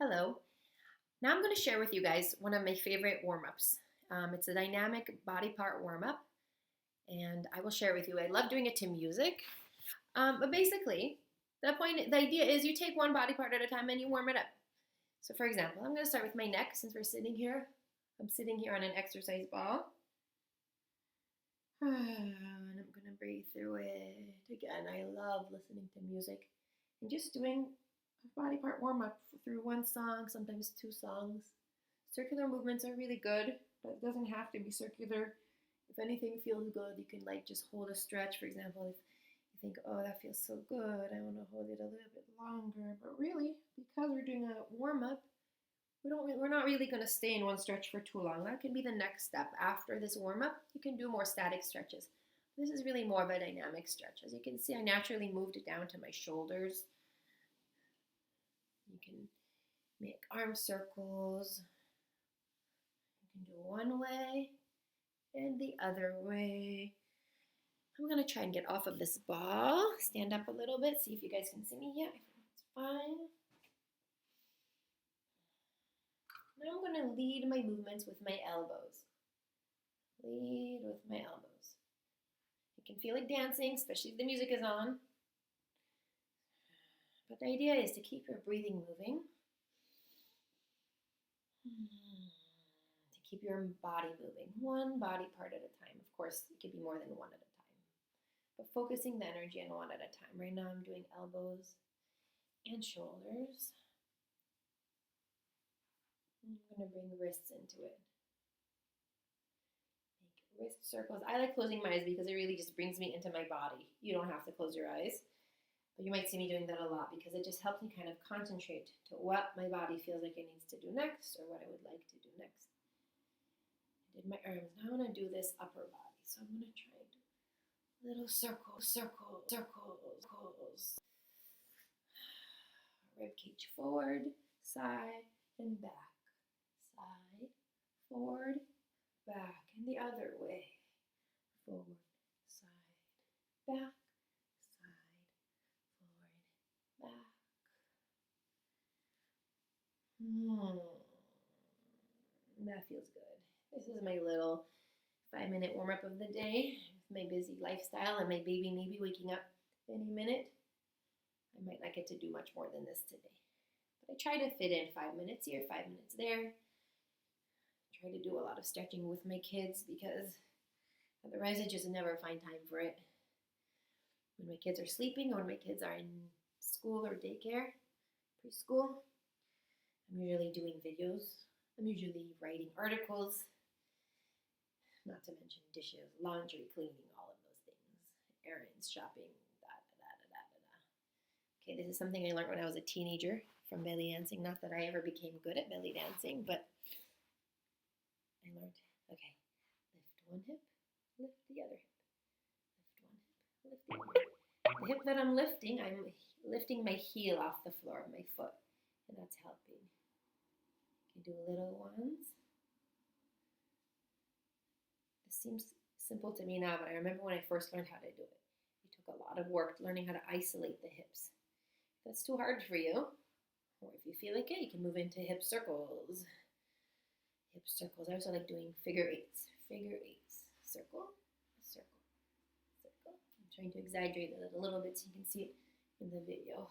Hello. Now I'm going to share with you guys one of my favorite warm-ups. It's a dynamic body part warm-up, and I will share it with you. I love doing it to music. But basically, the idea is you take one body part at a time and you warm it up. So for example, I'm going to start with my neck since we're sitting here. I'm sitting here on an exercise ball. And I'm going to breathe through it. Again, I love listening to music and just doing a body part warm up through one song, sometimes two songs. Circular movements are really good, but it doesn't have to be circular. If anything feels good, you can just hold a stretch. For example, if you think, oh, that feels so good, I want to hold it a little bit longer. But really, because we're doing a warm up, we're not really going to stay in one stretch for too long. That can be the next step. After this warm up, you can do more static stretches. This is really more of a dynamic stretch. As you can see, I naturally moved it down to my shoulders. You can make arm circles. You can do one way and the other way. I'm going to try and get off of this ball. Stand up a little bit, see if you guys can see me. Yeah, it's fine. Now I'm going to lead my movements with my elbows. Lead with my elbows. You can feel like dancing, especially if the music is on. But the idea is to keep your breathing moving. To keep your body moving. One body part at a time. Of course, it could be more than one at a time. But focusing the energy on one at a time. Right now I'm doing elbows and shoulders. I'm going to bring wrists into it. Make wrist circles. I like closing my eyes because it really just brings me into my body. You don't have to close your eyes. But you might see me doing that a lot because it just helps me kind of concentrate to what my body feels like it needs to do next or what I would like to do next. I did my arms. Now I want to do this upper body. So I'm going to try and do little circles, circles, circles, circles. Rib cage forward, side, and back. Side, forward, back, and the other way. Forward, side, back, side, forward, back. That feels good. This is my little 5-minute warm-up of the day. With my busy lifestyle and my baby maybe waking up any minute, I might not get to do much more than this today. But I try to fit in 5 minutes here, 5 minutes there. Try to do a lot of stretching with my kids because otherwise I just never find time for it. When my kids are sleeping or when my kids are in school or daycare, preschool, I'm usually doing videos. I'm usually writing articles, not to mention dishes, laundry, cleaning, all of those things, errands, shopping, Okay, this is something I learned when I was a teenager from belly dancing. Not that I ever became good at belly dancing, but I learned, okay, lift one hip, lift the other hip. Lift one hip, lift the other hip. The hip that I'm lifting my heel off the floor of my foot, and that's helping. You can do little ones. This seems simple to me now, but I remember when I first learned how to do it. It took a lot of work learning how to isolate the hips. If that's too hard for you, or if you feel like it, you can move into hip circles. Hip circles. I also like doing figure eights. Figure eights. Circle, circle, circle. I'm trying to exaggerate it a little bit so you can see it in the video.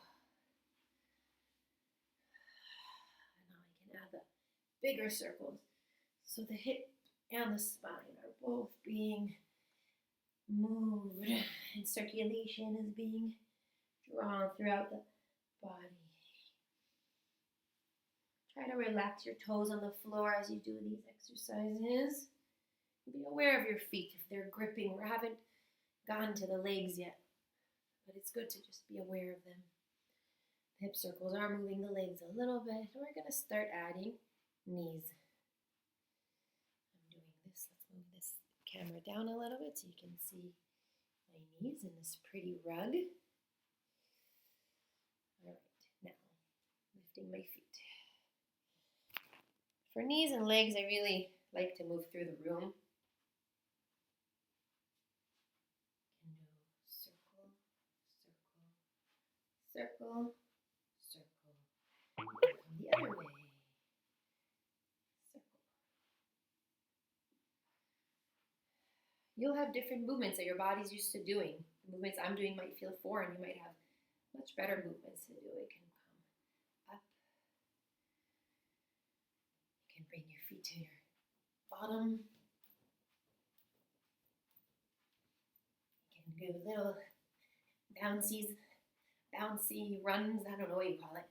And now I can add the bigger circles. So the hip and the spine are both being moved and circulation is being drawn throughout the body. Try to relax your toes on the floor as you do these exercises. Be aware of your feet if they're gripping or haven't gotten to the legs yet. But it's good to just be aware of them. The hip circles are moving the legs a little bit. We're going to start adding knees. I'm doing this. Let's move this camera down a little bit so you can see my knees in this pretty rug. All right, now lifting my feet. For knees and legs, I really like to move through the room. You can do circle, circle, circle, circle. Come the other way. you'll have different movements that your body's used to doing. The movements I'm doing might feel foreign. You might have much better movements to do. It can come up. You can bring your feet to your bottom. You can do little bouncy runs. I don't know what you call it.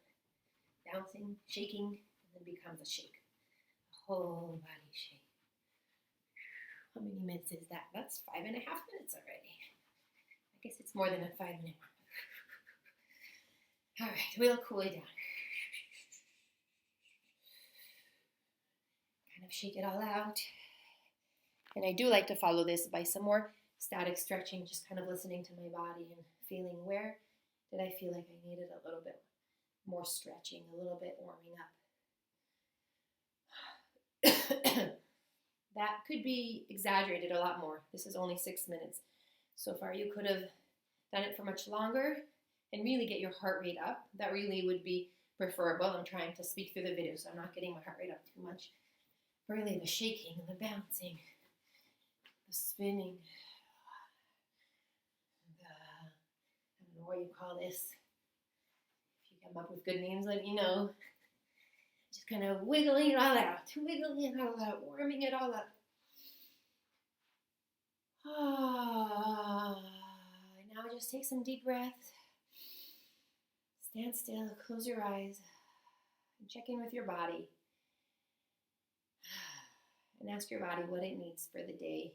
Bouncing, shaking, and then becomes a shake. A whole body shake. How many minutes is that? That's 5.5 minutes already. I guess it's more than a 5-minute one. All right, we'll cool it down. Kind of shake it all out. And I do like to follow this by some more static stretching, just kind of listening to my body and feeling where did I feel like I needed a little bit more stretching, a little bit warming up. That could be exaggerated a lot more. This is only 6 minutes. So far, you could have done it for much longer and really get your heart rate up. That really would be preferable. I'm trying to speak through the video, so I'm not getting my heart rate up too much. Really, the shaking, the bouncing, the spinning, I don't know what you call this. If you come up with good names, let me know. Just kind of wiggling it all out, warming it all up. Now just take some deep breaths. Stand still, close your eyes, and check in with your body. And ask your body what it needs for the day.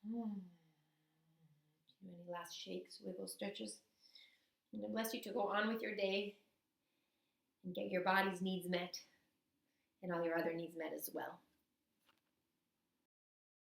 Do any last shakes, wiggles, stretches. And I bless you to go on with your day and get your body's needs met and all your other needs met as well.